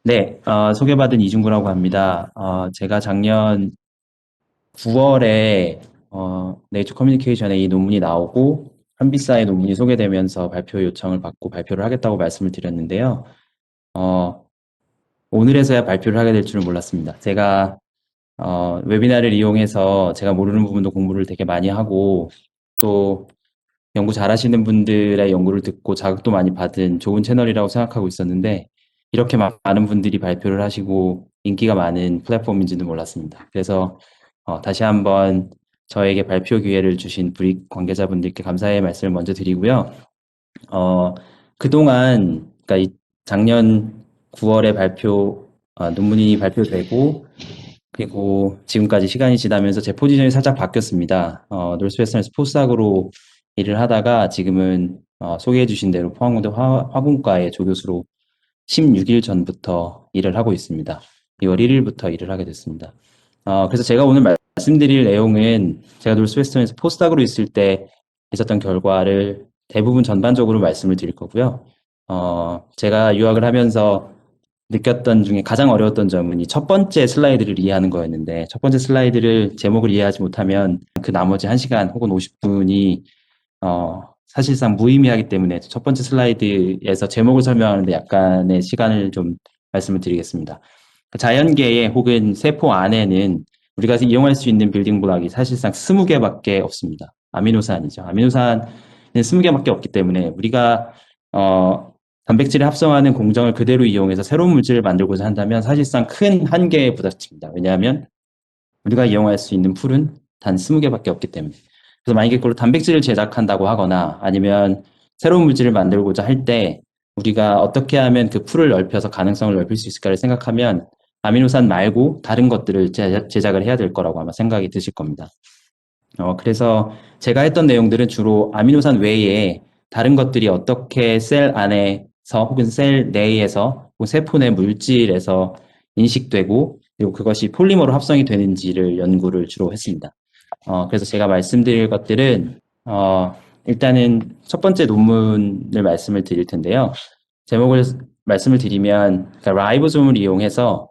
네, 소개받은 이중구라고 합니다. 제가 작년 9월에 네이처 커뮤니케이션에 이 논문이 나오고 한비사의 논문이 소개되면서 발표 요청을 받고 발표를 하겠다고 말씀을 드렸는데요. 어, 오늘에서야 발표를 하게 될 줄은 몰랐습니다. 제가 웨비나를 이용해서 제가 모르는 부분도 공부를 되게 많이 하고 또 연구 잘하시는 분들의 연구를 듣고 자극도 많이 받은 좋은 채널이라고 생각하고 있었는데 이렇게 많은 분들이 발표를 하시고 인기가 많은 플랫폼인지는 몰랐습니다. 그래서 다시 한번 저에게 발표 기회를 주신 브릭 관계자분들께 감사의 말씀을 먼저 드리고요. 어, 그동안, 그러니까 작년 9월에 논문이 발표되고 그리고 지금까지 시간이 지나면서 제 포지션이 살짝 바뀌었습니다. 노스웨스턴에서 포스닥으로 일을 하다가 지금은 소개해 주신 대로 포항공대 화공과의 조교수로 16일 전부터 일을 하고 있습니다. 2월 1일부터 일을 하게 됐습니다. 그래서 제가 오늘 말씀드릴 내용은 제가 노스웨스턴에서 포스닥으로 있을 때 있었던 결과를 대부분 전반적으로 말씀을 드릴 거고요. 제가 유학을 하면서 느꼈던 중에 가장 어려웠던 점은 이 첫 번째 슬라이드를 이해하는 거였는데, 첫 번째 슬라이드를 제목을 이해하지 못하면 그 나머지 1시간 혹은 50분이 사실상 무의미하기 때문에 첫 번째 슬라이드에서 제목을 설명하는데 약간의 시간을 좀 말씀을 드리겠습니다. 자연계에 혹은 세포 안에는 우리가 이용할 수 있는 빌딩 블록이 사실상 20개밖에 없습니다. 아미노산이죠. 아미노산은 20개밖에 없기 때문에 우리가 단백질을 합성하는 공정을 그대로 이용해서 새로운 물질을 만들고자 한다면 사실상 큰 한계에 부닥칩니다. 왜냐하면 우리가 이용할 수 있는 풀은 단 20개밖에 없기 때문에. 그래서 만약에 그걸로 단백질을 제작한다고 하거나 아니면 새로운 물질을 만들고자 할 때 우리가 어떻게 하면 그 풀을 넓혀서 가능성을 넓힐 수 있을까를 생각하면 아미노산 말고 다른 것들을 제작을 해야 될 거라고 아마 생각이 드실 겁니다. 그래서 제가 했던 내용들은 주로 아미노산 외에 다른 것들이 어떻게 셀 안에서 혹은 셀 내에서 혹은 세포 내 물질에서 인식되고 그리고 그것이 폴리머로 합성이 되는지를 연구를 주로 했습니다. 그래서 제가 말씀드릴 것들은 일단은 첫 번째 논문을 말씀을 드릴 텐데요. 제목을 말씀을 드리면 그러니까 라이보솜을 이용해서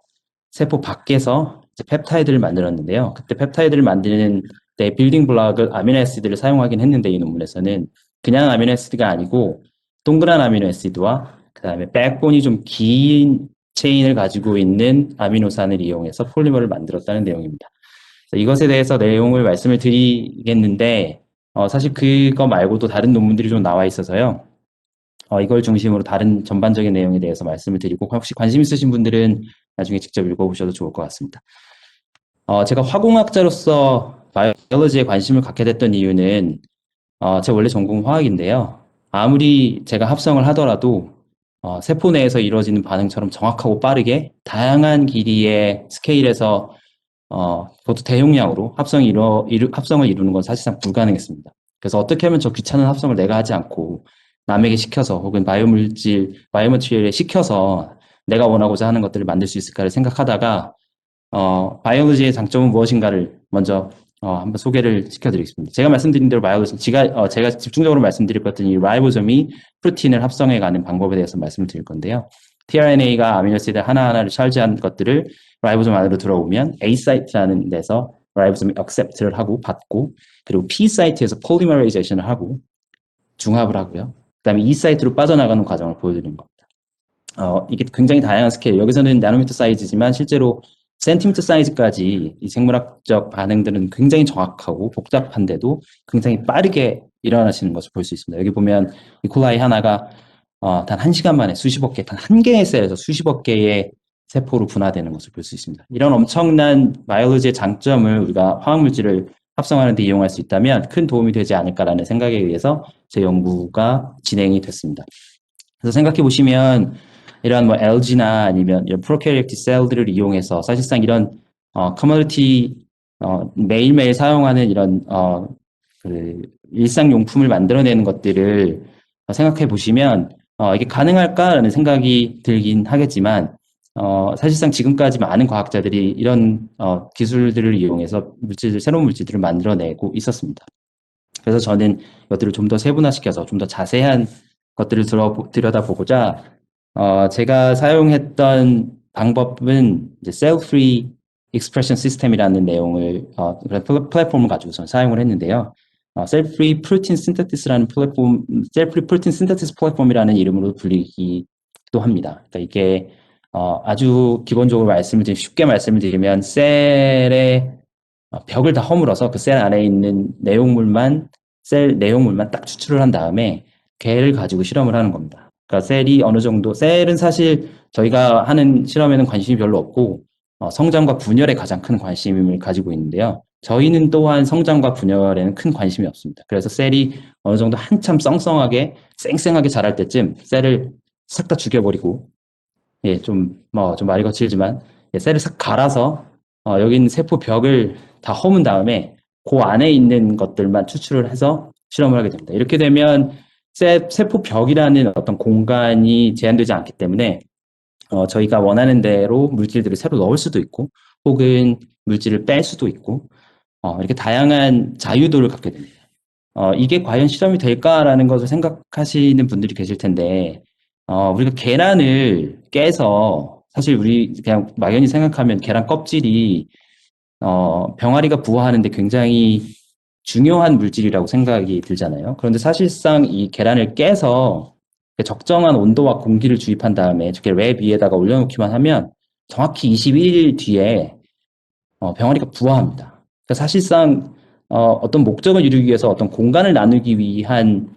세포 밖에서 이제 펩타이드를 만들었는데요. 그때 펩타이드를 만드는 때 빌딩 블록을 아미노애시드를 사용하긴 했는데 이 논문에서는 그냥 아미노애시드가 아니고 동그란 아미노애시드와 그다음에 백본이 좀 긴 체인을 가지고 있는 아미노산을 이용해서 폴리머를 만들었다는 내용입니다. 이것에 대해서 내용을 말씀을 드리겠는데 사실 그거 말고도 다른 논문들이 좀 나와 있어서요. 이걸 중심으로 다른 전반적인 내용에 대해서 말씀을 드리고 혹시 관심 있으신 분들은 나중에 직접 읽어보셔도 좋을 것 같습니다. 제가 화공학자로서 바이올로지에 관심을 갖게 됐던 이유는 제 원래 전공 화학인데요. 아무리 제가 합성을 하더라도 세포 내에서 이루어지는 반응처럼 정확하고 빠르게 다양한 길이의 스케일에서 그것도 대용량으로 합성을 이루는 건 사실상 불가능했습니다. 그래서 어떻게 하면 저 귀찮은 합성을 내가 하지 않고 남에게 시켜서 혹은 바이오머티리얼에 시켜서 내가 원하고자 하는 것들을 만들 수 있을까를 생각하다가 바이오로지의 장점은 무엇인가를 먼저 한번 소개를 시켜드리겠습니다. 제가 말씀드린 대로 제가 집중적으로 말씀드릴 것은 이 라이보솜이 프로틴을 합성해가는 방법에 대해서 말씀을 드릴 건데요. tRNA가 아미노시드 하나하나를 차지한 것들을 라이보솜 안으로 들어오면 A 사이트라는 데서 라이보솜이 accept를 하고 받고 그리고 P 사이트에서 polymerization을 하고 중합을 하고요. 그다음에 E 사이트로 빠져나가는 과정을 보여드리는 겁니다. 이게 굉장히 다양한 스케일. 여기서는 나노미터 사이즈지만 실제로 센티미터 사이즈까지 이 생물학적 반응들은 굉장히 정확하고 복잡한데도 굉장히 빠르게 일어나시는 것을 볼 수 있습니다. 여기 보면 이콜라이 하나가 단 1시간 만에 수십억 개, 단 한 개의 셀에서 수십억 개의 세포로 분화되는 것을 볼 수 있습니다. 이런 엄청난 바이올로지의 장점을 우리가 화학물질을 합성하는 데 이용할 수 있다면 큰 도움이 되지 않을까라는 생각에 의해서 제 연구가 진행이 됐습니다. 그래서 생각해 보시면 이런 뭐 LG나 아니면 이런 프로캐리오틱 셀들을 이용해서 사실상 이런 커머디티 매일매일 사용하는 이런 그 일상용품을 만들어내는 것들을 생각해 보시면 이게 가능할까라는 생각이 들긴 하겠지만 사실상 지금까지 많은 과학자들이 이런 기술들을 이용해서 새로운 물질들을 만들어내고 있었습니다. 그래서 저는 이것들을 좀 더 세분화시켜서 좀 더 자세한 것들을 들여다보고자 제가 사용했던 방법은 이제 cell-free expression system이라는 내용을 그런 플랫폼을 가지고서 사용을 했는데요. cell-free protein synthesis라는 플랫폼, cell-free protein synthesis 플랫폼이라는 이름으로 불리기도 합니다. 그러니까 이게 아주 기본적으로 쉽게 말씀을 드리면 셀의 벽을 다 허물어서 그 셀 안에 있는 셀 내용물만 딱 추출을 한 다음에 걔를 가지고 실험을 하는 겁니다. 그러니까 셀은 사실 저희가 하는 실험에는 관심이 별로 없고 성장과 분열에 가장 큰 관심을 가지고 있는데요. 저희는 또한 성장과 분열에는 큰 관심이 없습니다. 그래서 셀이 어느 정도 한참 쌩쌩하게 자랄 때쯤 셀을 싹 다 죽여버리고, 예, 좀 말이 거칠지만, 예, 셀을 싹 갈아서 여기 있는 세포 벽을 다 허문 다음에 그 안에 있는 것들만 추출을 해서 실험을 하게 됩니다. 이렇게 되면 세포 벽이라는 어떤 공간이 제한되지 않기 때문에 저희가 원하는 대로 물질들을 새로 넣을 수도 있고, 혹은 물질을 뺄 수도 있고, 이렇게 다양한 자유도를 갖게 됩니다. 이게 과연 실험이 될까라는 것을 생각하시는 분들이 계실 텐데, 우리가 계란을 깨서, 사실 우리 그냥 막연히 생각하면 계란 껍질이, 병아리가 부화하는데 굉장히 중요한 물질이라고 생각이 들잖아요. 그런데 사실상 이 계란을 깨서 적정한 온도와 공기를 주입한 다음에 저렇게 랩 위에다가 올려놓기만 하면 정확히 21일 뒤에 병아리가 부화합니다. 그러니까 사실상 어떤 목적을 이루기 위해서 어떤 공간을 나누기 위한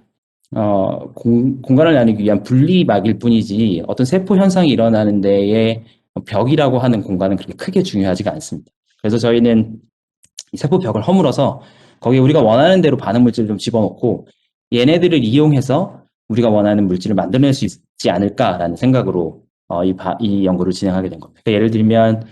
공간을 나누기 위한 분리막일 뿐이지 어떤 세포 현상이 일어나는 데에 벽이라고 하는 공간은 그렇게 크게 중요하지가 않습니다. 그래서 저희는 이 세포 벽을 허물어서 거기에 우리가 원하는 대로 반응 물질을 좀 집어넣고 얘네들을 이용해서 우리가 원하는 물질을 만들어낼 수 있지 않을까라는 생각으로 이 연구를 진행하게 된 겁니다. 그러니까 예를 들면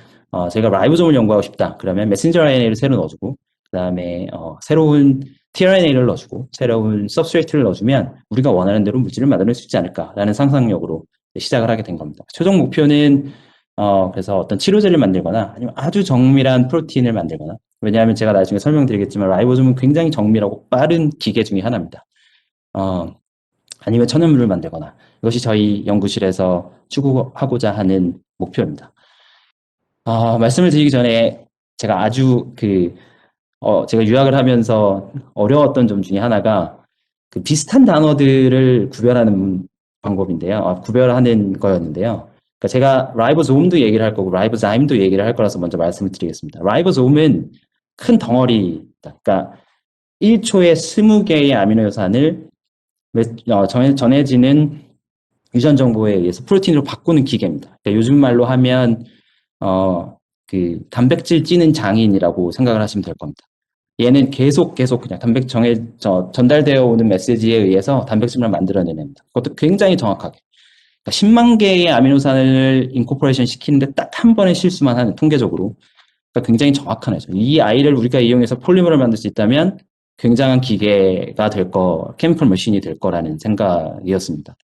제가 라이보솜을 연구하고 싶다. 그러면 메신저 RNA를 새로 넣어주고 그다음에 새로운 tRNA를 넣어주고 새로운 서브스트레이트를 넣어주면 우리가 원하는 대로 물질을 만들어낼 수 있지 않을까라는 상상력으로 시작을 하게 된 겁니다. 최종 목표는 그래서 어떤 치료제를 만들거나 아니면 아주 정밀한 프로틴을 만들거나, 왜냐하면 제가 나중에 설명드리겠지만 라이보솜은 굉장히 정밀하고 빠른 기계 중에 하나입니다. 아니면 천연물을 만들거나, 이것이 저희 연구실에서 추구하고자 하는 목표입니다. 말씀을 드리기 전에 제가 제가 유학을 하면서 어려웠던 점 중에 하나가 그 비슷한 단어들을 구별하는 방법인데요. 구별하는 거였는데요. 그러니까 제가 라이보솜도 얘기를 할 거고 라이보자임도 얘기를 할 거라서 먼저 말씀을 드리겠습니다. 라이보솜은 큰 덩어리다. 그러니까 1초에 20개의 아미노산을 전해지는 유전 정보에 의해서 프로틴으로 바꾸는 기계입니다. 그러니까 요즘 말로 하면 그 단백질 찌는 장인이라고 생각을 하시면 될 겁니다. 얘는 계속 그냥 전달되어 오는 메시지에 의해서 단백질만 만들어내냅니다. 그것도 굉장히 정확하게. 그러니까 10만 개의 아미노산을 인코퍼레이션 시키는데 딱 한 번의 실수만 하는, 통계적으로. 그러니까 굉장히 정확한 애죠. 이 아이를 우리가 이용해서 폴리머를 만들 수 있다면 굉장한 기계가 케미컬 머신이 될 거라는 생각이었습니다.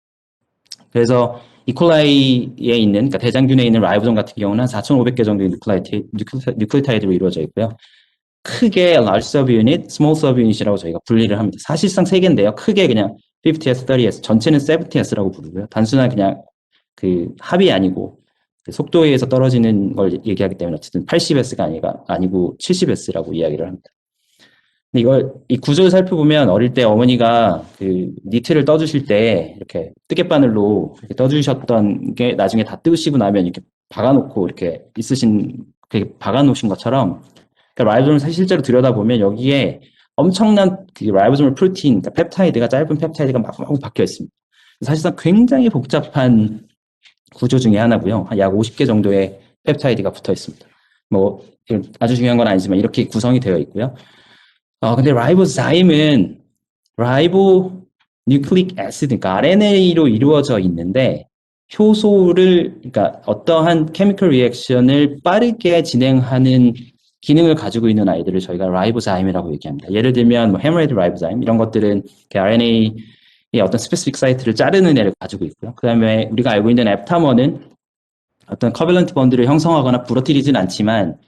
그래서 이콜라이에 있는, 그러니까 대장균에 있는 라이보솜 같은 경우는 한 4,500개 정도의 뉴클리오타이드로 이루어져 있고요. 크게 large subunit, small subunit이라고 저희가 분리를 합니다. 사실상 세 개인데요. 크게 그냥 50S, 30S, 전체는 70S라고 부르고요. 단순한 그냥 그 합이 아니고 그 속도에 의해서 떨어지는 걸 얘기하기 때문에 어쨌든 80S가 아니고 70S라고 이야기를 합니다. 근데 이 구조를 살펴보면 어릴 때 어머니가 그 니트를 떠주실 때 이렇게 뜨개바늘로 이렇게 떠주셨던 게 나중에 다 뜨시고 나면 이렇게 박아놓고 이렇게 그렇게 박아놓으신 것처럼, 그러니까 라이보솜을 실제로 들여다보면 여기에 엄청난 그 라이보솜 프로테인, 그러니까 펩타이드가, 짧은 펩타이드가 막 박혀 있습니다. 사실상 굉장히 복잡한 구조 중에 하나고요. 약 50개 정도의 펩타이드가 붙어 있습니다. 뭐 아주 중요한 건 아니지만 이렇게 구성이 되어 있고요. 근데 라이보자임은 라이보 뉴클릭 애시드, 그러니까 RNA로 이루어져 있는데 그러니까 어떠한 케미컬 리액션을 빠르게 진행하는 기능을 가지고 있는 아이들을 저희가 라이보자임이라고 얘기합니다. 예를 들면 헤머레이드 라이보자임 이런 것들은 RNA의 어떤 스페시픽 사이트를 자르는 애를 가지고 있고요. 그 다음에 우리가 알고 있는 앱타머는 어떤 커밸런트 본드를 형성하거나 부러뜨리진 않지만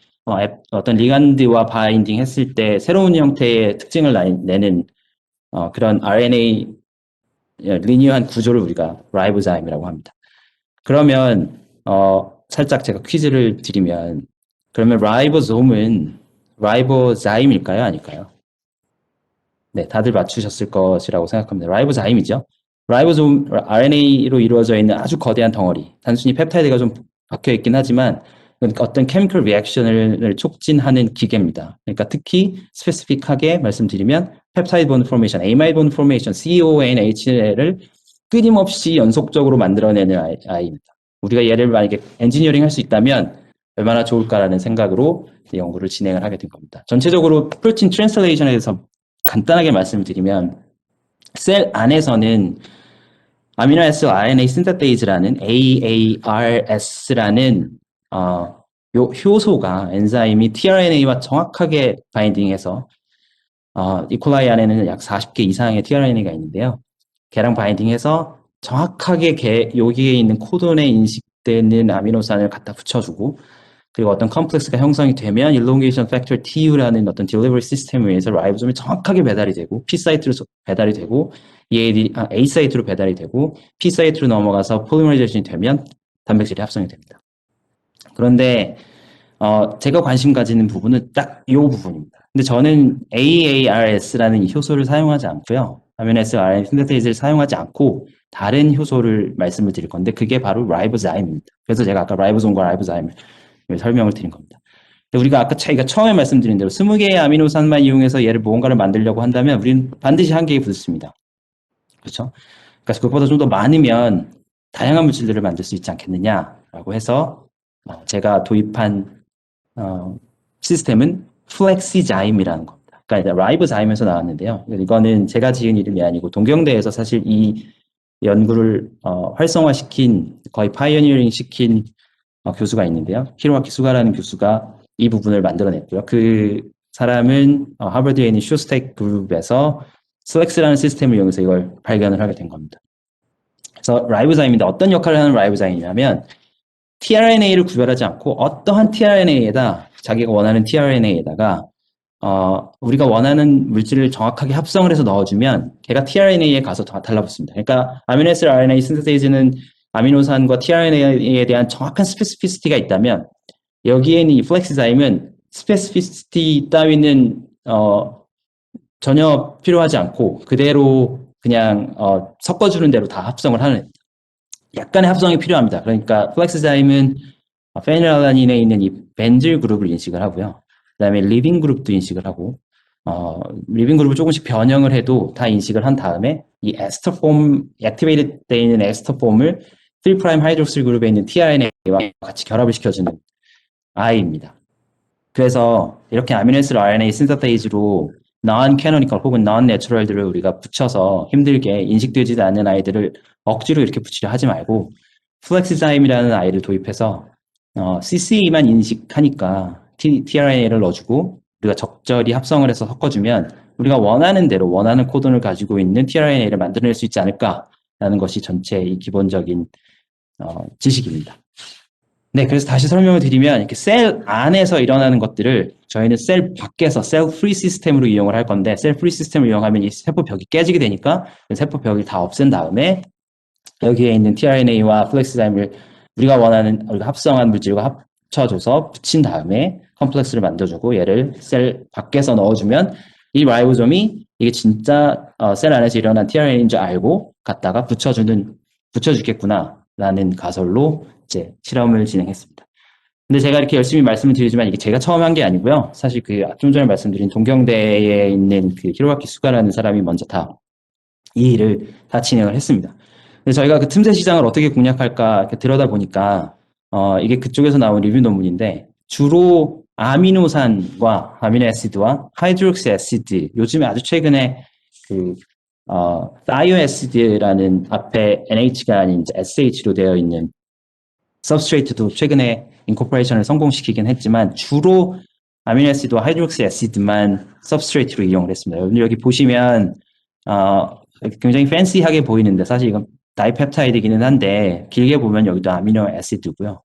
어떤 리간드와 바인딩 했을 때 새로운 형태의 특징을 내는 그런 RNA 리니어한 구조를 우리가 라이보자임이라고 합니다. 그러면 살짝 제가 퀴즈를 드리면, 그러면 라이보솜은 라이보자임일까요? 아닐까요? 네, 다들 맞추셨을 것이라고 생각합니다. 라이보자임이죠. 라이보솜 RNA로 이루어져 있는 아주 거대한 덩어리. 단순히 펩타이드가 좀 박혀 있긴 하지만 어떤 케미컬 리액션을 촉진하는 기계입니다. 그러니까 특히 스페시픽하게 말씀드리면 펩타이드 본드 포메이션, 에이마이드 본드 포메이션, CONH를 끊임없이 연속적으로 만들어내는 아이입니다. 우리가 얘를 만약에 엔지니어링 할 수 있다면 얼마나 좋을까라는 생각으로 연구를 진행을 하게 된 겁니다. 전체적으로 프로틴 트랜슬레이션에 대해서 간단하게 말씀을 드리면 셀 안에서는 아미노아시드 RNA 신테테이즈라는 AARS라는 요 효소가 엔자임이 tRNA와 정확하게 바인딩해서 이콜라이 안에는 약 40개 이상의 tRNA가 있는데요. 걔랑 바인딩해서 정확하게 여기에 있는 코돈에 인식되는 아미노산을 갖다 붙여주고 그리고 어떤 컴플렉스가 형성이 되면 elongation factor TU라는 어떤 딜리버리 시스템에 의해서 라이보솜이 정확하게 배달이 되고 P 사이트로 배달이 되고 A 사이트로 배달이 되고 P 사이트로 넘어가서 폴리머리제이션이 되면 단백질이 합성이 됩니다. 그런데 제가 관심 가지는 부분은 딱 이 부분입니다. 근데 저는 AARS라는 이 효소를 사용하지 않고요. 아미노아시드 RNA 신테이즈를 사용하지 않고 다른 효소를 말씀을 드릴 건데 그게 바로 라이보자임입니다. 그래서 제가 아까 라이보솜과 라이보자임을 설명을 드린 겁니다. 우리가 아까 저희가 처음에 말씀드린 대로 20개의 아미노산만 이용해서 얘를 무언가를 만들려고 한다면 우리는 반드시 한계에 부딪습니다. 그렇죠? 그러니까 그것보다 좀 더 많으면 다양한 물질들을 만들 수 있지 않겠느냐라고 해서 제가 도입한 시스템은 플렉시자임이라는 겁니다. 그러니까 라이보자임에서 나왔는데요. 이거는 제가 지은 이름이 아니고 동경대에서 사실 이 연구를 활성화시킨 거의 파이어니어링 시킨 교수가 있는데요. 히로아키 수가라는 교수가 이 부분을 만들어냈고요. 그 사람은 하버드에 있는 슈스텍 그룹에서 슬랙스라는 시스템을 이용해서 이걸 발견을 하게 된 겁니다. 그래서 라이보자임인데 어떤 역할을 하는 라이보자임이냐면 tRNA를 구별하지 않고 어떠한 tRNA에다 자기가 원하는 tRNA에다가 우리가 원하는 물질을 정확하게 합성을 해서 넣어주면 걔가 tRNA에 가서 달라붙습니다. 그러니까 아미노아시드 RNA 신테이즈는 아미노산과 tRNA에 대한 정확한 스페시피시티가 있다면 여기에 있는 이 플렉시자임은 스페시피시티 따위는 전혀 필요하지 않고 그대로 그냥 섞어주는 대로 다 합성을 하는 약간의 합성이 필요합니다. 그러니까 플렉시자임은 페닐알라닌에 있는 이 벤질 그룹을 인식을 하고요. 그 다음에 리빙 그룹도 인식을 하고 리빙 그룹을 조금씩 변형을 해도 다 인식을 한 다음에 이 에스터폼, 액티베이트 되어 있는 에스터폼을 3' 하이드록실 그룹에 있는 tRNA와 같이 결합을 시켜주는 I입니다. 그래서 이렇게 아미노아시드 RNA 신테이즈로 non-canonical 혹은 non-natural들을 우리가 붙여서 힘들게 인식되지 않는 아이들을 억지로 이렇게 붙이려 하지 말고 플렉시자임이라는 아이를 도입해서 CCA만 인식하니까 tRNA를 넣어주고 우리가 적절히 합성을 해서 섞어주면 우리가 원하는 대로 원하는 코돈을 가지고 있는 tRNA를 만들어낼 수 있지 않을까라는 것이 전체 이 기본적인 지식입니다. 네, 그래서 다시 설명을 드리면 이렇게 셀 안에서 일어나는 것들을 저희는 셀 밖에서 셀 프리 시스템으로 이용을 할 건데 셀 프리 시스템을 이용하면 이 세포 벽이 깨지게 되니까 세포 벽을 다 없앤 다음에 여기에 있는 tRNA와 플렉시자임을 우리가 합성한 물질과 합쳐줘서 붙인 다음에 컴플렉스를 만들어주고 얘를 셀 밖에서 넣어주면 이 라이보솜이 이게 진짜 셀 안에서 일어난 tRNA인 줄 알고 갖다가 붙여주겠구나라는 가설로 이제 실험을 진행했습니다. 근데 제가 이렇게 열심히 말씀을 드리지만 이게 제가 처음 한 게 아니고요. 사실 좀 전에 말씀드린 동경대에 있는 그 히로아키 수가라는 사람이 먼저 이 일을 다 진행을 했습니다. 근데 저희가 그 틈새 시장을 어떻게 공략할까 이렇게 들여다 보니까 이게 그쪽에서 나온 리뷰 논문인데 주로 아미노산과 아미노아시드와 하이드록시 애시드 요즘에 아주 최근에 사이오애시드라는 앞에 NH가 아닌 SH로 되어 있는 서브스트레이트도 최근에 인코퍼레이션을 성공시키긴 했지만 주로 아미노아시드와 하이드록시 애시드만 서브스트레이트로 이용을 했습니다. 여기 보시면 굉장히 팬시하게 보이는데 사실 이건 다이펩타이드이기는 한데 길게 보면 여기도 아미노 애시드고요.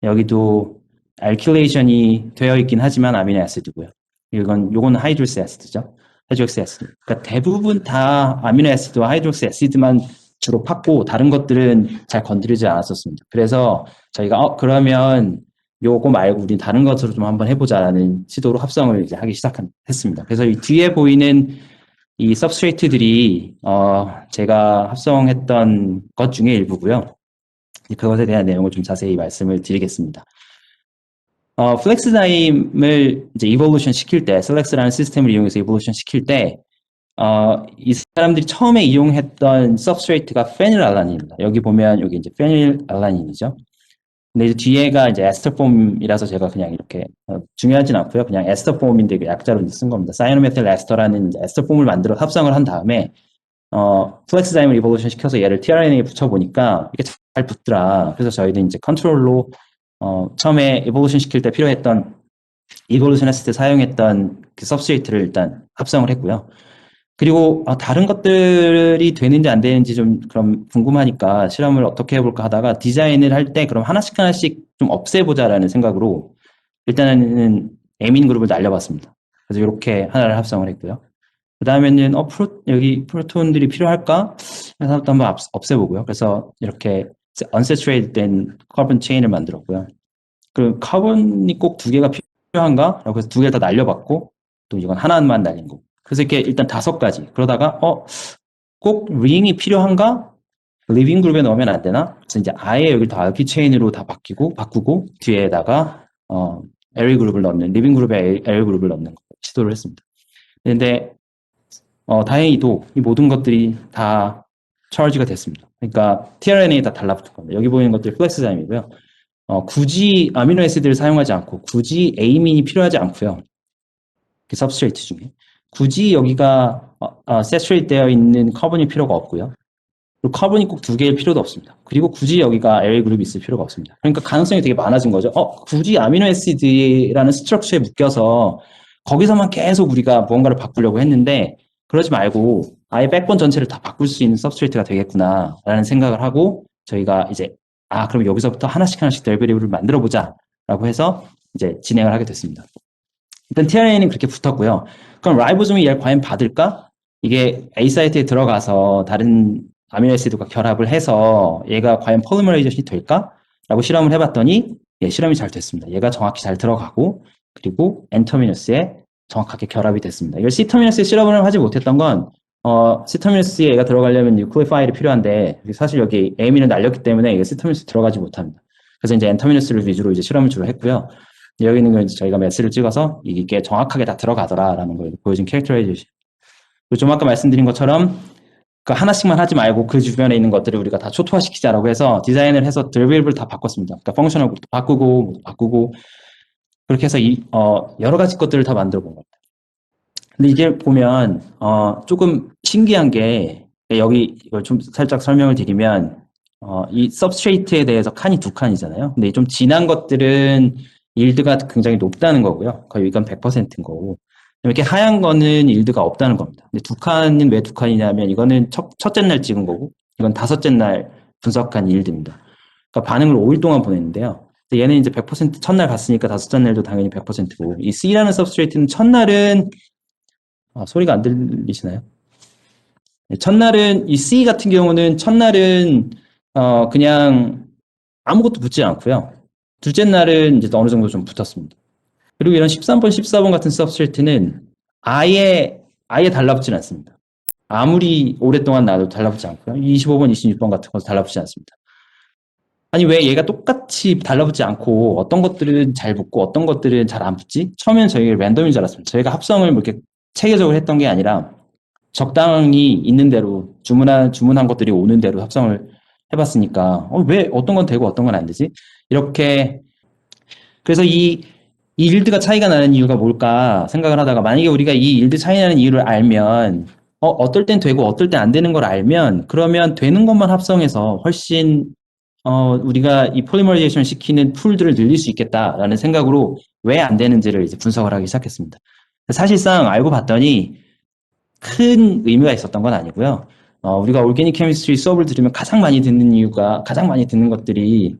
여기도 알킬레이션이 되어 있긴 하지만 아미노 애시드고요. 요건 하이드록시 애시드죠. 하이드록시 애시드. 그러니까 대부분 다 아미노 애시드와 하이드록시 애시드만 주로 팠고 다른 것들은 잘 건드리지 않았었습니다. 그래서 저희가 그러면 요거 말고 우린 다른 것으로 좀 한번 해보자라는 시도로 합성을 이제 하기 했습니다. 그래서 이 뒤에 보이는 이 서브스트레이트들이 제가 합성했던 것 중에 일부고요. 그것에 대한 내용을 좀 자세히 말씀을 드리겠습니다. 플렉스타임을 이제 이볼루션 시킬 때, 셀렉스라는 시스템을 이용해서 이볼루션 시킬 때, 이 사람들이 처음에 이용했던 서브스트레이트가 페닐알라닌입니다. 여기 보면 여기 이제 페닐알라닌이죠. 근데 이제 뒤에가 이제 에스터폼이라서 제가 그냥 이렇게 중요하진 않고요. 그냥 에스터폼인데 약자로 쓴 겁니다. 사이노메틸 에스터라는 에스터폼을 만들어 합성을 한 다음에 플렉스타임을 이볼루션 시켜서 얘를 tRNA에 붙여보니까 이게 잘 붙더라. 그래서 저희는 이제 컨트롤로 처음에 이볼루션 시킬 때 필요했던 이볼루션 했을 때 사용했던 그 서브스트레이트를 일단 합성을 했고요. 그리고 다른 것들이 되는지 안 되는지 좀 그럼 궁금하니까 실험을 어떻게 해볼까 하다가 디자인을 할 때 그럼 하나씩 좀 없애보자라는 생각으로 일단은 에민 그룹을 날려봤습니다. 그래서 이렇게 하나를 합성을 했고요. 그 다음에는 여기 프로톤들이 필요할까? 해서 또 한번 없애보고요. 그래서 이렇게 unsaturated 된 카본 체인을 만들었고요. 그 카본이 꼭 2개가 필요한가? 라고 해서 2개를 다 날려봤고 또 이건 하나만 날린 거고. 그래서 이렇게 일단 5가지. 그러다가 꼭 링이 필요한가? 리빙 그룹에 넣으면 안 되나? 그래서 이제 아예 여기 다 RP 체인으로 다 바꾸고 뒤에다가 LA 그룹을 넣는 리빙 그룹에 LA 그룹을 넣는 거 시도를 했습니다. 근데 다행히도 이 모든 것들이 다 차지가 됐습니다. 그러니까 tRNA 다 달라붙은 겁니다. 여기 보이는 것들이 플렉스자임이고요. 굳이 아미노 애시드를 사용하지 않고 굳이 에이민이 필요하지 않고요. 그 서브스트레이트 중에 굳이 여기가 세츄레이트 되어 있는 카본이 필요가 없고요. 그리고 카본이 꼭 2개일 필요도 없습니다. 그리고 굳이 여기가 LA 그룹이 있을 필요가 없습니다. 그러니까 가능성이 되게 많아진 거죠. 굳이 아미노 애시드라는 스트럭처에 묶여서 거기서만 계속 우리가 무언가를 바꾸려고 했는데 그러지 말고 아예 백본 전체를 다 바꿀 수 있는 서브스트레이트가 되겠구나라는 생각을 하고 저희가 이제 그럼 여기서부터 하나씩 데리베이티브를 만들어 보자라고 해서 이제 진행을 하게 됐습니다. 일단 tRNA는 그렇게 붙었고요. 그럼 라이보솜이 얘를 과연 받을까? 이게 A 사이트에 들어가서 다른 아미노애시드과 결합을 해서 얘가 과연 폴리머레이제이션이 될까? 라고 실험을 해봤더니 실험이 잘 됐습니다. 얘가 정확히 잘 들어가고 그리고 N 터미너스에 정확하게 결합이 됐습니다. 이걸 C 터미너스에 실험을 하지 못했던 건 C 터미너스에 얘가 들어가려면 뉴클레 파일이 필요한데 사실 여기 A민을 날렸기 때문에 이게 C 터미너스에 들어가지 못합니다. 그래서 이제 N 터미너스를 위주로 이제 실험을 주로 했고요. 여기 있는 건 저희가 매스를 찍어서 이게 정확하게 다 들어가더라라는 걸 보여준 캐릭터라이제이션. 그리고 좀 아까 말씀드린 것처럼 그 하나씩만 하지 말고 그 주변에 있는 것들을 우리가 다 초토화시키자라고 해서 디자인을 해서 드리블을 다 바꿨습니다. 그러니까 펑셔널 바꾸고 그렇게 해서 여러 가지 것들을 다 만들어 본 겁니다. 근데 이게 보면 조금 신기한 게 여기 이걸 좀 살짝 설명을 드리면 이 서브스트레이트에 대해서 칸이 2칸이잖아요. 근데 좀 진한 것들은 일드가 굉장히 높다는 거고요. 거의 이건 100%인 거고. 이렇게 하얀 거는 일드가 없다는 겁니다. 근데 2칸은 왜 2칸이냐면 이거는 첫째 날 찍은 거고 이건 5째 날 분석한 일드입니다. 그러니까 반응을 5일 동안 보냈는데요. 얘는 이제 100% 첫날 갔으니까 5째 날도 당연히 100%고 이 C라는 서브스트레이트는 첫날은 소리가 안 들리시나요? 첫날은 이 C 같은 경우는 첫날은 그냥 아무것도 붙지 않고요. 둘째 날은 이제 어느 정도 좀 붙었습니다. 그리고 이런 13번, 14번 같은 서브스트레이트는 아예 달라붙지는 않습니다. 아무리 오랫동안 놔도 달라붙지 않고요. 25번, 26번 같은 것도 달라붙지 않습니다. 아니 왜 얘가 똑같이 달라붙지 않고 어떤 것들은 잘 붙고 어떤 것들은 잘 안 붙지? 처음에는 저희가 랜덤인 줄 알았습니다. 저희가 합성을 뭐 이렇게 체계적으로 했던 게 아니라 적당히 있는 대로 주문한 것들이 오는 대로 합성을 해봤으니까 왜 어떤 건 되고 어떤 건 안 되지? 이렇게 그래서 이 일드가 차이가 나는 이유가 뭘까 생각을 하다가 만약에 우리가 이 일드 차이 나는 이유를 알면 어떨 땐 되고 어떨 땐 안 되는 걸 알면 그러면 되는 것만 합성해서 훨씬 우리가 이 폴리머라이제이션 시키는 풀들을 늘릴 수 있겠다라는 생각으로 왜 안 되는지를 이제 분석을 하기 시작했습니다. 사실상 알고 봤더니 큰 의미가 있었던 건 아니고요. 우리가 올게닉 케미스트리 수업을 들으면 가장 많이 듣는 것들이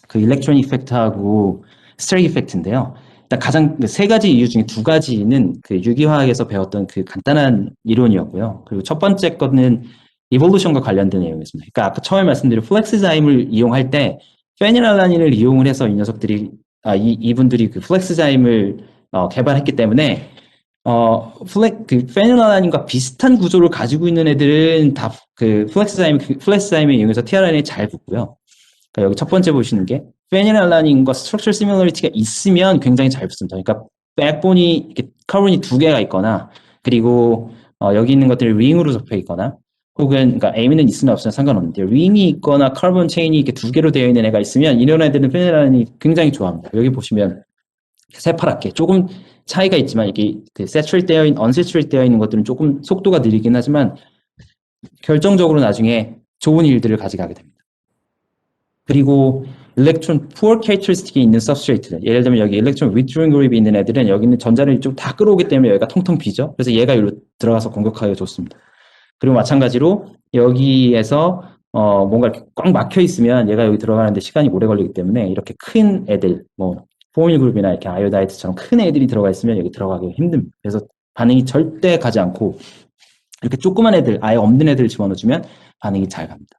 그 일렉트로닉 이펙트하고 스테릭 이펙트인데요. 일단 가장 3가지 이유 중에 2가지는 그 유기화학에서 배웠던 그 간단한 이론이었고요. 그리고 첫 번째 거는 이볼루션과 관련된 내용이었습니다. 그러니까 아까 처음에 말씀드린 플렉스자임을 이용할 때 페니랄라닌을 이용을 해서 이 녀석들이 이분들이 그 플렉스자임을 개발했기 때문에 그 페닐알라닌과 비슷한 구조를 가지고 있는 애들은 다 그 플렉스자임을 이용해서 tRNA 잘 붙고요. 그러니까 여기 첫 번째 보시는 게 페닐알라닌과 스트럭처 시밀러리티가 있으면 굉장히 잘 붙습니다. 그러니까 백본이 이렇게 카본이 두 개가 있거나 그리고 여기 있는 것들이 링으로 접혀 있거나 혹은 그러니까 A는 있으면 없으면 상관없는데 링이 있거나 카본 체인이 이렇게 두 개로 되어 있는 애가 있으면 이런 애들은 페닐알라닌이 굉장히 좋아합니다. 여기 보시면 새파랗게 조금 차이가 있지만 이게 그 언세츄레이트 되어 있는 것들은 조금 속도가 느리긴 하지만 결정적으로 나중에 좋은 일들을 가져가게 됩니다. 그리고 일렉트론 poor characteristic이 있는 substrate들, 예를 들면 여기 일렉트론 withdrawing group이 있는 애들은 여기 있는 전자를 좀 다 끌어오기 때문에 여기가 텅텅 비죠. 그래서 얘가 여기로 들어가서 공격하기가 좋습니다. 그리고 마찬가지로 여기에서 뭔가 이렇게 꽉 막혀 있으면 얘가 여기 들어가는데 시간이 오래 걸리기 때문에 이렇게 큰 애들, 뭐 포밀 그룹이나 이렇게 아이오다이트처럼 큰 애들이 들어가 있으면 여기 들어가기 힘듭니다. 그래서 반응이 절대 가지 않고 이렇게 조그만 애들, 아예 없는 애들 집어넣어주면 반응이 잘 갑니다.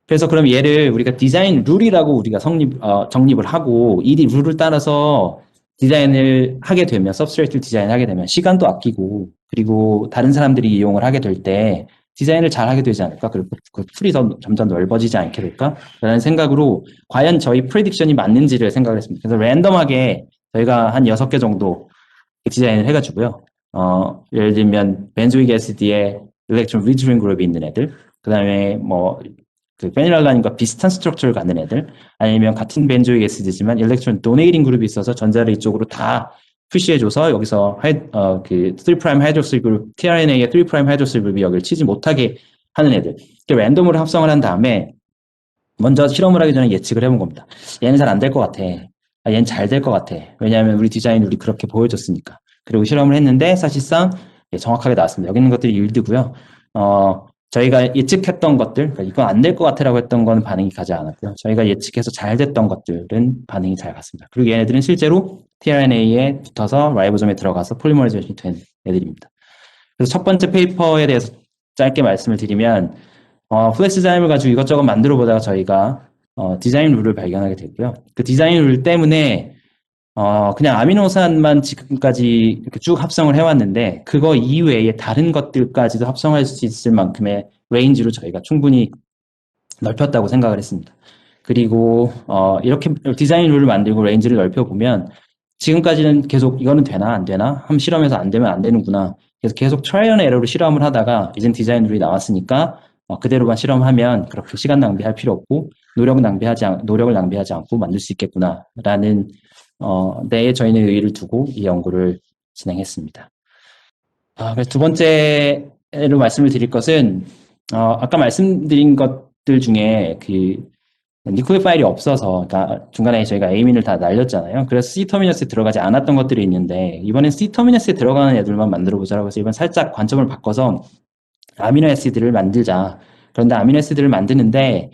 그래서 그럼 얘를 우리가 디자인 룰이라고 우리가 정립을 하고 이 룰을 따라서 디자인을 하게 되면, 서브스트레이트를 디자인하게 되면 시간도 아끼고 그리고 다른 사람들이 이용을 하게 될 때 디자인을 잘 하게 되지 않을까? 그리고 그 풀이 점점 넓어지지 않게 될까? 라는 생각으로 과연 저희 프레딕션이 맞는지를 생각을 했습니다. 그래서 랜덤하게 저희가 한 6개 정도 디자인을 해가지고요. 예를 들면 벤조익 애시드에 일렉트론 위드링 그룹이 있는 애들, 그 다음에 뭐 그 페닐알라닌과 비슷한 스트럭처를 갖는 애들, 아니면 같은 벤조익 애시드지만 일렉트론 도네이팅 그룹이 있어서 전자를 이쪽으로 다 푸시해줘서 여기서 그 3' 하이드록실 그룹, tRNA의 3' 하이드록실 그룹이 여기를 치지 못하게 하는 애들, 이렇게 랜덤으로 합성을 한 다음에 먼저 실험을 하기 전에 예측을 해본 겁니다. 얘는 잘 안 될 것 같아. 얘는 잘 될 것 같아. 왜냐하면 우리 디자인 룰이 그렇게 보여줬으니까. 그리고 실험을 했는데 사실상 정확하게 나왔습니다. 여기 있는 것들이 일드고요. 저희가 예측했던 것들, 그러니까 이건 안 될 것 같아라고 했던 거는 반응이 가지 않았고요. 저희가 예측해서 잘 됐던 것들은 반응이 잘 갔습니다. 그리고 얘네들은 실제로 tRNA에 붙어서 라이보솜에 들어가서 폴리머라이제이션이 된 애들입니다. 그래서 첫 번째 페이퍼에 대해서 짧게 말씀을 드리면 플렉스자임을 가지고 이것저것 만들어 보다가 저희가 디자인 룰을 발견하게 됐고요. 그 디자인 룰 때문에 그냥 아미노산만 지금까지 이렇게 쭉 합성을 해왔는데 그거 이외에 다른 것들까지도 합성할 수 있을 만큼의 레인지로 저희가 충분히 넓혔다고 생각을 했습니다. 그리고 이렇게 디자인 룰을 만들고 레인지를 넓혀보면 지금까지는 계속 이거는 되나 안 되나? 한번 실험해서 안 되면 안 되는구나. 그래서 계속 트라이 앤 에러로 실험을 하다가 이젠 디자인 룰이 나왔으니까 그대로만 실험하면 그렇게 시간 낭비할 필요 없고 노력을 낭비하지 않고 만들 수 있겠구나라는 내에 저희는 의의를 두고 이 연구를 진행했습니다. 그래서 두 번째로 말씀을 드릴 것은 아까 말씀드린 것들 중에 그 니클레 파일이 없어서, 그러니까 중간에 저희가 A민을 다 날렸잖아요. 그래서 C 터미너스에 들어가지 않았던 것들이 있는데 이번엔 C 터미너스에 들어가는 애들만 만들어보자라고 해서 이번 살짝 관점을 바꿔서 아미노 애시드를 만들자. 그런데 아미노 애시드를 만드는데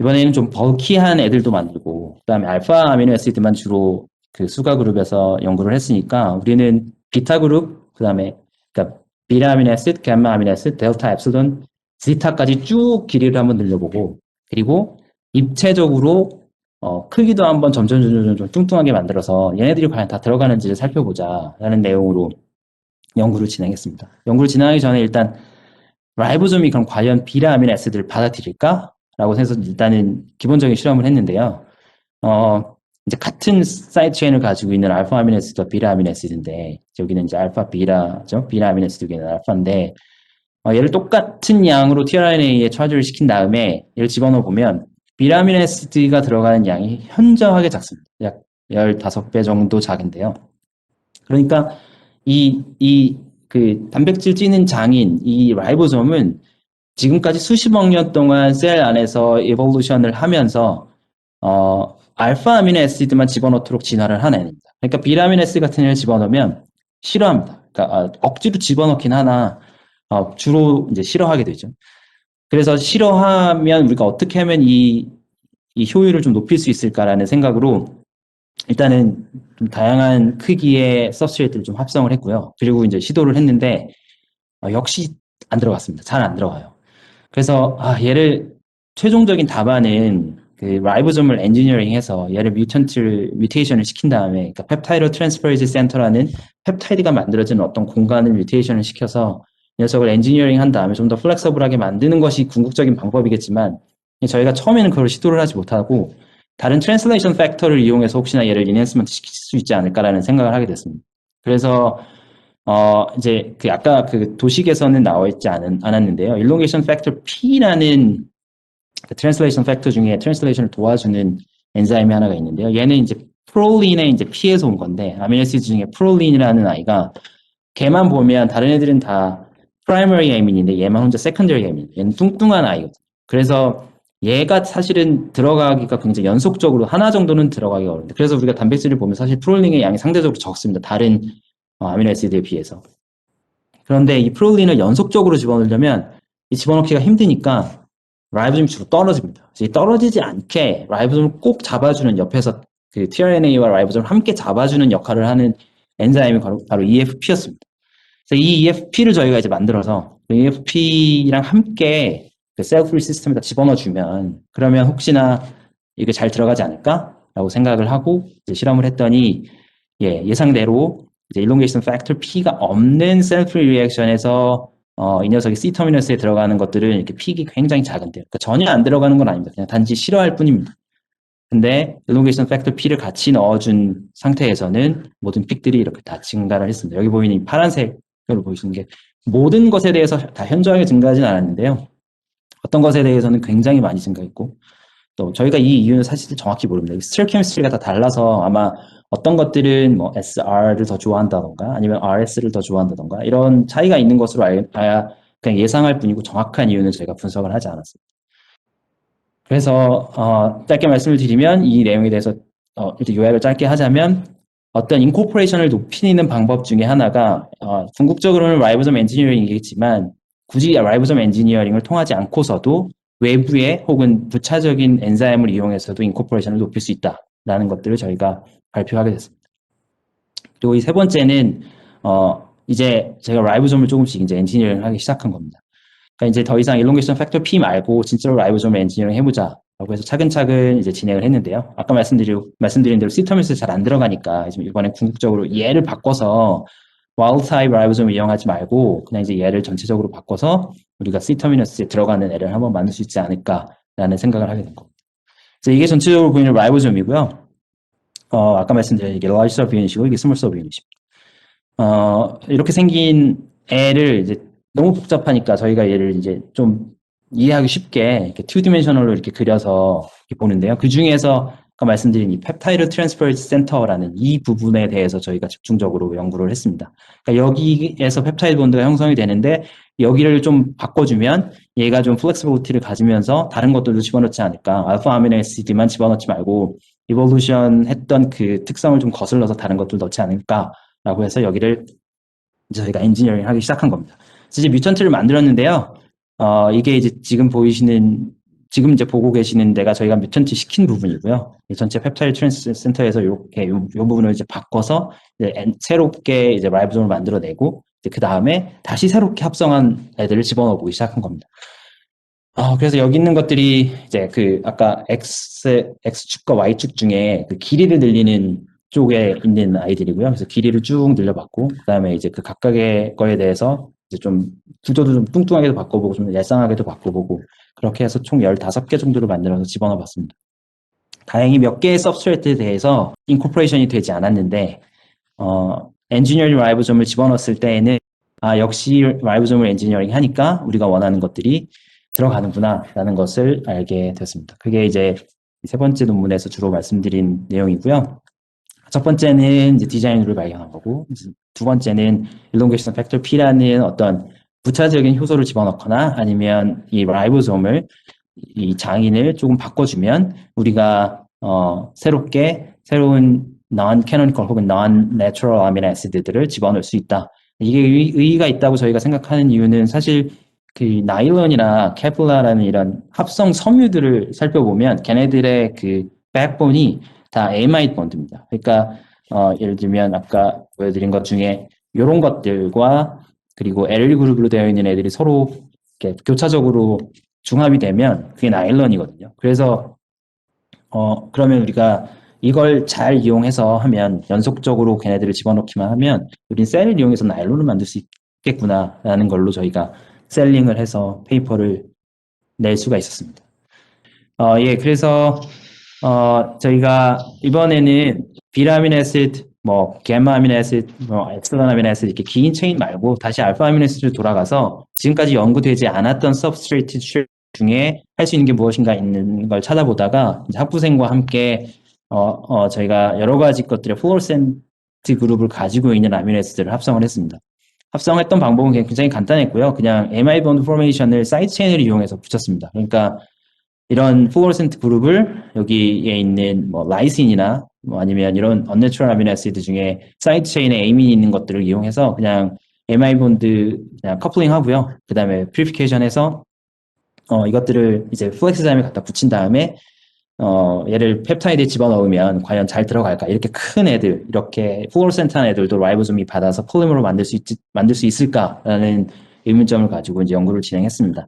이번에는 좀 벌키한 애들도 만들고 그다음에 알파 아미노 애시드만 주로 그 수가 그룹에서 연구를 했으니까 우리는 비타 그룹, 그다음에 그러니까 비타 아미노 애시드, 감마 아미노 애시드, 델타 엡실론, 지타까지 쭉 길이를 한번 늘려보고 그리고 입체적으로 크기도 한번 점점 뚱뚱하게 만들어서 얘네들이 과연 다 들어가는지를 살펴보자라는 내용으로 연구를 진행했습니다. 연구를 진행하기 전에 일단 라이보솜이 그럼 과연 비타 아미노 애시드를 받아들일까? 라고 해서 일단은 기본적인 실험을 했는데요. 이제 같은 사이드 체인을 가지고 있는 알파 아미노 애시드와 비타 아미노 애시드인데 여기는 이제 알파 비타죠. 비타 아미노 애시드 여기는 알파인데 얘를 똑같은 양으로 tRNA에 차주를 시킨 다음에 얘를 집어넣어 보면 비타 아미노 애시드가 들어가는 양이 현저하게 작습니다. 약 15배 정도 작은데요. 그러니까 그 단백질 찌는 장인 이 라이보솜은 지금까지 수십억 년 동안 셀 안에서 에볼루션을 하면서 알파 아미노 애시드만 집어넣도록 진화를 한 애입니다. 그러니까 비타 아미노 애시드 같은 애를 집어넣으면 싫어합니다. 그러니까 억지로 집어넣긴 하나 주로 이제 싫어하게 되죠. 그래서 싫어하면 우리가 어떻게 하면 이 효율을 좀 높일 수 있을까라는 생각으로 일단은 좀 다양한 크기의 서브스트레이트를 좀 합성을 했고요. 그리고 이제 시도를 했는데 역시 안 들어갔습니다. 잘 안 들어가요. 그래서 얘를 최종적인 답안은 그 라이보솜을 엔지니어링해서 얘를 뮤테이션을 시킨 다음에, 그러니까 펩타이드 트랜스퍼레이즈 센터라는 펩타이드가 만들어지는 어떤 공간을 뮤테이션을 시켜서 이 녀석을 엔지니어링 한 다음에 좀 더 플렉서블하게 만드는 것이 궁극적인 방법이겠지만, 저희가 처음에는 그걸 시도를 하지 못하고 다른 트랜슬레이션 팩터를 이용해서 혹시나 얘를 인핸스먼트 시킬 수 있지 않을까라는 생각을 하게 됐습니다. 그래서 이제 그 아까 그 도식에서는 나와 있지 않았는데요. 일롱게이션 팩터 P라는 그 트랜슬레이션 팩터 중에 트랜슬레이션을 도와주는 엔자임이 하나가 있는데요. 얘는 이제 프롤린의 이제 P에서 온 건데, 아미노시드 중에 프롤린이라는 아이가, 걔만 보면 다른 애들은 다 프라이머리 에민인데 얘만 혼자 세컨더리 에민. 얘는 뚱뚱한 아이거든요. 그래서 얘가 사실은 들어가기가 굉장히 연속적으로 하나 정도는 들어가기가 어려운데, 그래서 우리가 단백질을 보면 사실 프롤린의 양이 상대적으로 적습니다. 다른 아미노시드에 비해서. 그런데 이 프롤린을 연속적으로 집어넣으려면 이 집어넣기가 힘드니까 라이보솜이 주로 떨어집니다. 떨어지지 않게 라이보솜을 꼭 잡아주는, 옆에서 그 tRNA와 라이보솜을 함께 잡아주는 역할을 하는 엔자임이 바로 EFP였습니다. 그래서 이 EFP를 저희가 이제 만들어서 EFP랑 함께 그 셀프리 시스템에다 집어넣어주면, 그러면 혹시나 이게 잘 들어가지 않을까라고 생각을 하고 이제 실험을 했더니, 예상대로 이제 일롱게이션 팩터 P가 없는 셀프리 리액션에서 이 녀석이 C 터미너스에 들어가는 것들은 이렇게 픽이 굉장히 작은데요. 그러니까 전혀 안 들어가는 건 아닙니다. 그냥 단지 싫어할 뿐입니다. 근데 일롱게이션 팩터 P를 같이 넣어준 상태에서는 모든 픽들이 이렇게 다 증가를 했습니다. 여기 보이는 이 파란색으로 보이시는 게 모든 것에 대해서 다 현저하게 증가하진 않았는데요. 어떤 것에 대해서는 굉장히 많이 증가했고, 또 저희가 이 이유는 사실 정확히 모릅니다. 스토이키미스트리가 다 달라서 아마 어떤 것들은 뭐 SR를 더 좋아한다던가 아니면 RS를 더 좋아한다던가 이런 차이가 있는 것으로 알아야 그냥 예상할 뿐이고, 정확한 이유는 저희가 분석을 하지 않았습니다. 그래서 짧게 말씀을 드리면 이 내용에 대해서 이렇게 요약을 짧게 하자면, 어떤 인코퍼레이션을 높이는 방법 중에 하나가 궁극적으로는 라이보솜 엔지니어링이겠지만 굳이 라이보솜 엔지니어링을 통하지 않고서도 외부의 혹은 부차적인 엔자임을 이용해서도 인코퍼레이션을 높일 수 있다라는 것들을 저희가 발표하게 됐습니다. 그리고 이 세 번째는 이제 제가 라이보솜을 조금씩 이제 엔지니어링을 하기 시작한 겁니다. 그러니까 이제 더 이상 일롱게이션 팩터 P 말고 진짜로 라이보솜을 엔지니어링 해보자라고 해서 차근차근 이제 진행을 했는데요. 아까 말씀드린 대로 시터미스 잘 안 들어가니까 지금 이번에 궁극적으로 얘를 바꿔서 와일드 타입 라이보솜을 이용하지 말고 그냥 이제 얘를 전체적으로 바꿔서 우리가 C 터미너스에 들어가는 애를 한번 만들 수 있지 않을까라는 생각을 하게 된 겁니다. 그래서 이게 전체적으로 보이는 라이보솜이고요. 아까 말씀드린 이게 large sub unit이고 이게 small sub unit입니다. 이렇게 생긴 애를 이제 너무 복잡하니까 저희가 얘를 이제 좀 이해하기 쉽게 이렇게 2디멘셔널로 이렇게 그려서 이렇게 보는데요. 그 중에서 아까 말씀드린 이 펩타이드 트랜스퍼레이즈 센터라는 이 부분에 대해서 저희가 집중적으로 연구를 했습니다. 그러니까 여기에서 펩타이드 본드가 형성이 되는데 여기를 좀 바꿔주면 얘가 좀 플렉시빌리티를 가지면서 다른 것들도 집어넣지 않을까. 알파 아미노 애시드만 집어넣지 말고 이볼루션 했던 그 특성을 좀 거슬러서 다른 것들 넣지 않을까라고 해서 여기를 저희가 엔지니어링 하기 시작한 겁니다. 그래서 이제 뮤턴트를 만들었는데요. 이게 이제 지금 이제 보고 계시는 데가 저희가 뮤턴트 시킨 부분이고요. 이 전체 펩타이드 트랜스 센터에서 이렇게 이 부분을 이제 바꿔서 이제 새롭게 이제 라이보솜을 만들어내고, 그 다음에 다시 새롭게 합성한 애들을 집어넣어 보기 시작한 겁니다. 그래서 여기 있는 것들이 이제 그 아까 X축과 Y축 중에 그 길이를 늘리는 쪽에 있는 아이들이고요. 그래서 길이를 쭉 늘려봤고, 그 다음에 이제 그 각각의 거에 대해서 이제 좀 구조도 좀 뚱뚱하게도 바꿔보고, 좀 얄쌍하게도 바꿔보고, 그렇게 해서 총 15개 정도를 만들어서 집어넣어 봤습니다. 다행히 몇 개의 서브스트레이트에 대해서 인코퍼레이션이 되지 않았는데, 엔지니어링 라이보솜을 집어넣었을 때에는, 역시 라이보솜을 엔지니어링 하니까 우리가 원하는 것들이 들어가는구나, 라는 것을 알게 됐습니다. 그게 이제 세 번째 논문에서 주로 말씀드린 내용이고요. 첫 번째는 이제 디자인을 발견한 거고, 두 번째는 일롱게이션 팩터 P라는 어떤 부차적인 효소를 집어넣거나 아니면 이 라이보솜을, 이 장인을 조금 바꿔주면 우리가 새로운 non-canonical 혹은 non-natural amino acid들을 집어넣을 수 있다. 이게 의의가 있다고 저희가 생각하는 이유는 사실 그 나일론이나 케플라라는 이런 합성 섬유들을 살펴보면 걔네들의 그 백본이 다 에마이드 본드입니다. 그러니까 예를 들면 아까 보여드린 것 중에 이런 것들과 그리고 LL 그룹으로 되어 있는 애들이 서로 이렇게 교차적으로 중합이 되면 그게 나일론이거든요. 그래서 그러면 우리가 이걸 잘 이용해서 하면 연속적으로 걔네들을 집어넣기만 하면 우린 셀을 이용해서 나일론을 만들 수 있겠구나라는 걸로 저희가 셀링을 해서 페이퍼를 낼 수가 있었습니다. 예, 그래서 저희가 이번에는 비타 아미노 애시드, 뭐 감마 아미노 애시드, 뭐 엡실론 아미노 애시드 이렇게 긴 체인 말고 다시 알파 아미노 애시드로 돌아가서 지금까지 연구되지 않았던 서브스트레이트 중에 할 수 있는 게 무엇인가 있는 걸 찾아보다가 이제 학부생과 함께 저희가 여러 가지 것들의 플로로센트 그룹을 가지고 있는 아미노 애시드를 합성을 했습니다. 합성했던 방법은 굉장히 간단했고요. 그냥 MI 본드 포메이션을 사이드 체인을 이용해서 붙였습니다. 그러니까 이런 플로로센트 그룹을 여기에 있는 뭐 라이신이나 뭐 아니면 이런 언내추럴 아미노 애시드 중에 사이드 체인에 에이민이 있는 것들을 이용해서 그냥 MI 본드 그냥 커플링 하고요. 그 다음에 퓨리피케이션 해서 이것들을 이제 플렉스자임에 갖다 붙인 다음에 얘를 펩타이드에 집어넣으면 과연 잘 들어갈까? 이렇게 큰 애들, 이렇게 플로로센트한 애들도 라이보솜이 받아서 폴리머로 만들 수 있을까라는 의문점을 가지고 이제 연구를 진행했습니다.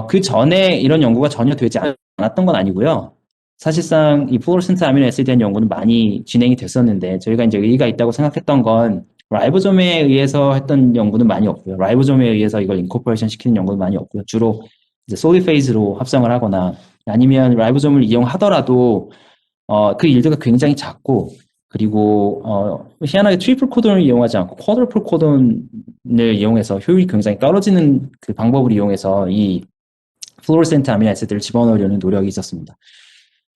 그 전에 이런 연구가 전혀 되지 않았던 건 아니고요. 사실상 이 플로로센트 아미노 애시드에 대한 연구는 많이 진행이 됐었는데 저희가 이제 의의가 있다고 생각했던 건 라이보솜에 의해서 했던 연구는 많이 없고요. 라이보솜에 의해서 이걸 인코퍼레이션 시키는 연구는 많이 없고요. 주로 이제 솔리 페이즈로 합성을 하거나 아니면 라이보솜을 이용하더라도 그 일드가 굉장히 작고 그리고 희한하게 트리플 코돈을 이용하지 않고 쿼드러플 코돈을 이용해서 효율이 굉장히 떨어지는 그 방법을 이용해서 이 플로로센트 아미노 애시드를 집어넣으려는 노력이 있었습니다.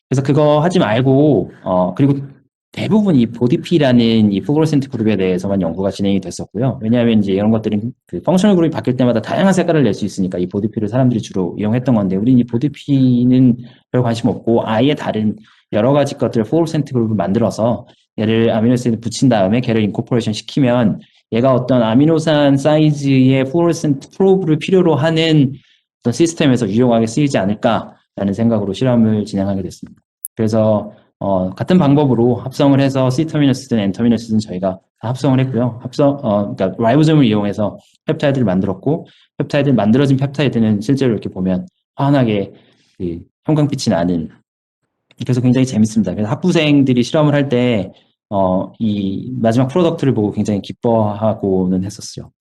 그래서 그거 하지 말고 그리고 대부분 이 보디피라는 이 플로로센트 그룹에 대해서만 연구가 진행이 됐었고요. 왜냐하면 이제 이런 것들이 그 펑셔널 그룹이 바뀔 때마다 다양한 색깔을 낼 수 있으니까 이 보디피를 사람들이 주로 이용했던 건데 우리는 이 보디피는 별 관심 없고 아예 다른 여러 가지 것들을 플로로센트 그룹을 만들어서 얘를 아미노에시드 붙인 다음에 걔를 인코퍼레이션 시키면 얘가 어떤 아미노산 사이즈의 플로로센트 프로브를 필요로 하는 어떤 시스템에서 유용하게 쓰이지 않을까라는 생각으로 실험을 진행하게 됐습니다. 그래서 같은 방법으로 합성을 해서 C터미너스든 N터미너스든 저희가 다 합성을 했고요. 그러니까 라이보솜을 이용해서 펩타이드를 만들었고, 만들어진 펩타이드는 실제로 이렇게 보면 환하게 그 형광빛이 나는, 그래서 굉장히 재밌습니다. 그래서 학부생들이 실험을 할 때, 이 마지막 프로덕트를 보고 굉장히 기뻐하고는 했었어요.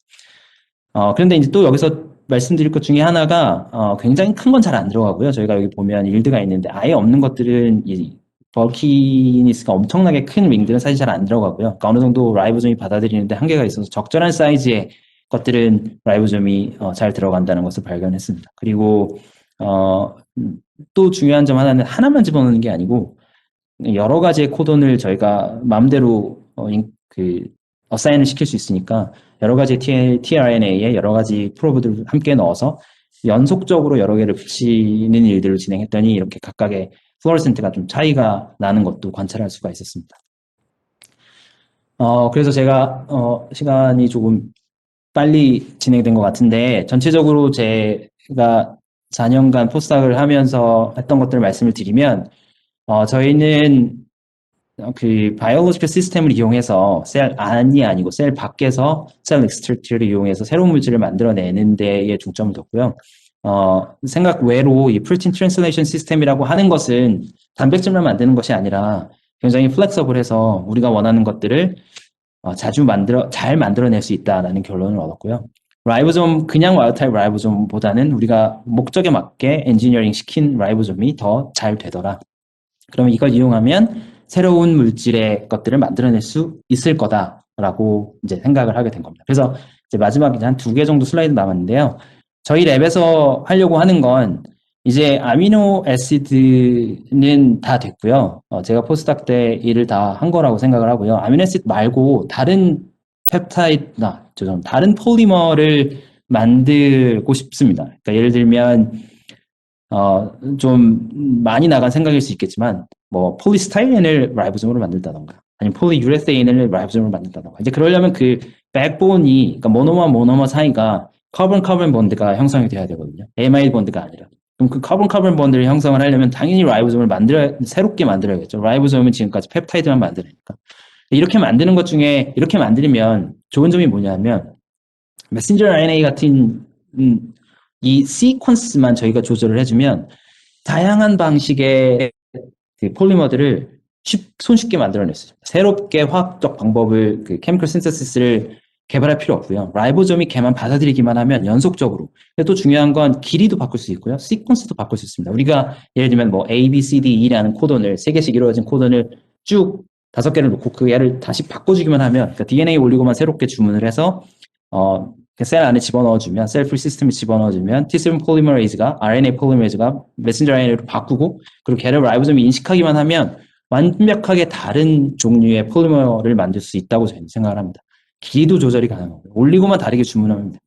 그런데 이제 또 여기서 말씀드릴 것 중에 하나가, 굉장히 큰 건 잘 안 들어가고요. 저희가 여기 보면 일드가 있는데 아예 없는 것들은 이 버키니스가 엄청나게 큰 윙들은 사실 잘 안 들어가고요. 그러니까 어느 정도 라이보솜이 받아들이는데 한계가 있어서 적절한 사이즈의 것들은 라이보솜이 잘 들어간다는 것을 발견했습니다. 그리고 또 중요한 점 하나만 집어넣는 게 아니고 여러 가지의 코돈을 저희가 마음대로 어사인을 시킬 수 있으니까 여러 가지 tRNA에 여러 가지 프로브들을 함께 넣어서 연속적으로 여러 개를 붙이는 일들을 진행했더니 이렇게 각각의 플로로센트가 좀 차이가 나는 것도 관찰할 수가 있었습니다. 그래서 제가 시간이 조금 빨리 진행된 것 같은데 전체적으로 제가 4년간 포스닥을 하면서 했던 것들을 말씀을 드리면 저희는 그 바이올로지컬 시스템을 이용해서 셀 안이 아니고 셀 밖에서 셀 익스트랙트를 이용해서 새로운 물질을 만들어내는 데에 중점을 뒀고요. 생각 외로 이 프로틴 트랜슬레이션 시스템이라고 하는 것은 단백질만 만드는 것이 아니라 굉장히 플렉서블해서 우리가 원하는 것들을 잘 만들어낼 수 있다라는 결론을 얻었고요. 라이보솜, 그냥 와일드타입 라이보솜보다는 우리가 목적에 맞게 엔지니어링 시킨 라이보솜이 더 잘 되더라. 그러면 이걸 이용하면 새로운 물질의 것들을 만들어낼 수 있을 거다라고 이제 생각을 하게 된 겁니다. 그래서 이제 마지막에 한 2개 정도 슬라이드 남았는데요. 저희 랩에서 하려고 하는 건 이제 아미노 애시드는 다 됐고요. 제가 포스닥 때 일을 다 한 거라고 생각을 하고요. 아미노 애시드 말고 다른 다른 폴리머를 만들고 싶습니다. 그러니까 예를 들면 좀 많이 나간 생각일 수 있겠지만 뭐 폴리스타이렌을 라이보솜으로 만든다던가 아니면 폴리유레세인을 라이보솜으로 만든다던가 이제 그러려면 그 백본이 그러니까 모노머와 모노머 사이가 카본 본드가 형성이 돼야 되거든요. 에마일 본드가 아니라. 그럼 그 카본 본드를 형성을 하려면 당연히 라이보솜을 새롭게 만들어야겠죠. 라이보솜은 지금까지 펩타이드만 만드니까. 이렇게 만드는 것 중에 이렇게 만들면 좋은 점이 뭐냐면 메신저 RNA 같은 이 시퀀스만 저희가 조절을 해주면 다양한 방식의 그 폴리머들을 손쉽게 만들어낼 수 있습니다. 새롭게 화학적 방법을 그 케미컬 신세시스를 개발할 필요 없고요. 라이보솜이 걔만 받아들이기만 하면 연속적으로. 근데 또 중요한 건 길이도 바꿀 수 있고요. 시퀀스도 바꿀 수 있습니다. 우리가 예를 들면 뭐 A, B, C, D, E라는 코돈을 3개씩 이루어진 코돈을 쭉 5개를 놓고 그 얘를 다시 바꿔주기만 하면 그러니까 DNA 올리고만 새롭게 주문을 해서 셀 안에 집어넣어주면 셀프 시스템에 집어넣어주면 T7 폴리머레이즈가 RNA 폴리머레이즈가 메신저 RNA로 바꾸고 그리고 걔를 라이보솜이 인식하기만 하면 완벽하게 다른 종류의 폴리머를 만들 수 있다고 저희는 생각을 합니다. 길이도 조절이 가능하고요. 올리고만 다르게 주문하면 됩니다.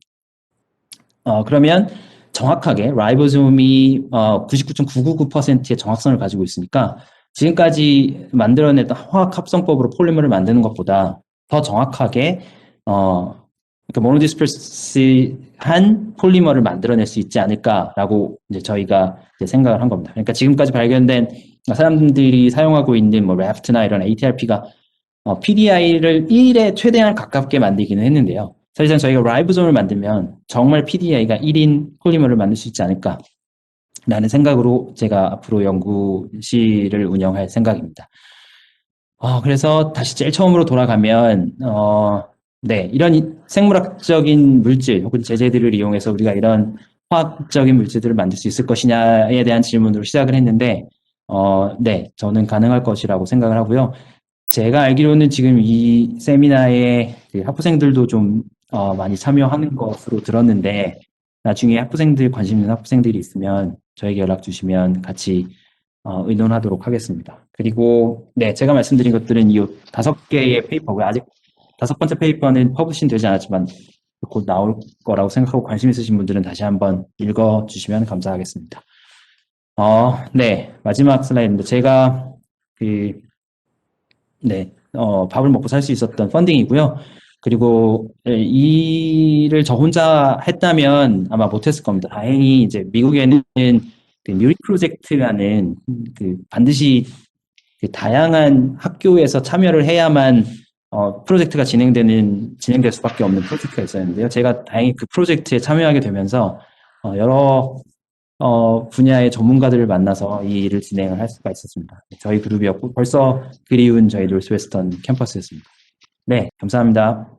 그러면 정확하게 라이보솜이 99.999%의 정확성을 가지고 있으니까 지금까지 만들어냈던 화학 합성법으로 폴리머를 만드는 것보다 더 정확하게 그러니까 모노디스퍼스한 폴리머를 만들어낼 수 있지 않을까라고 이제 저희가 이제 생각을 한 겁니다. 그러니까 지금까지 발견된 사람들이 사용하고 있는 뭐 래프트나 이런 ATRP가 PDI를 1에 최대한 가깝게 만들기는 했는데요. 사실상 저희가 라이보솜을 만들면 정말 PDI가 1인 폴리머를 만들 수 있지 않을까라는 생각으로 제가 앞으로 연구실을 운영할 생각입니다. 그래서 다시 제일 처음으로 돌아가면 네, 이런 생물학적인 물질 혹은 제재들을 이용해서 우리가 이런 화학적인 물질들을 만들 수 있을 것이냐에 대한 질문으로 시작을 했는데 네, 저는 가능할 것이라고 생각을 하고요. 제가 알기로는 지금 이 세미나에 그 학부생들도 좀 많이 참여하는 것으로 들었는데 나중에 학부생들 관심 있는 학부생들이 있으면 저에게 연락 주시면 같이 의논하도록 하겠습니다. 그리고 네, 제가 말씀드린 것들은 이 5개의 페이퍼고요. 아직 5번째 페이퍼는 퍼블리싱 되지 않았지만 곧 나올 거라고 생각하고 관심 있으신 분들은 다시 한번 읽어주시면 감사하겠습니다. 네, 마지막 슬라이드입니다. 제가 밥을 먹고 살 수 있었던 펀딩이고요. 그리고 일을 저 혼자 했다면 아마 못했을 겁니다. 다행히 이제 미국에는 그 뮤릭 프로젝트라는 반드시 그 다양한 학교에서 참여를 해야만 프로젝트가 진행될 수밖에 없는 프로젝트가 있었는데요. 제가 다행히 그 프로젝트에 참여하게 되면서 여러 분야의 전문가들을 만나서 이 일을 진행을 할 수가 있었습니다. 저희 그룹이었고 벌써 그리운 저희 노스웨스턴 캠퍼스였습니다. 네, 감사합니다.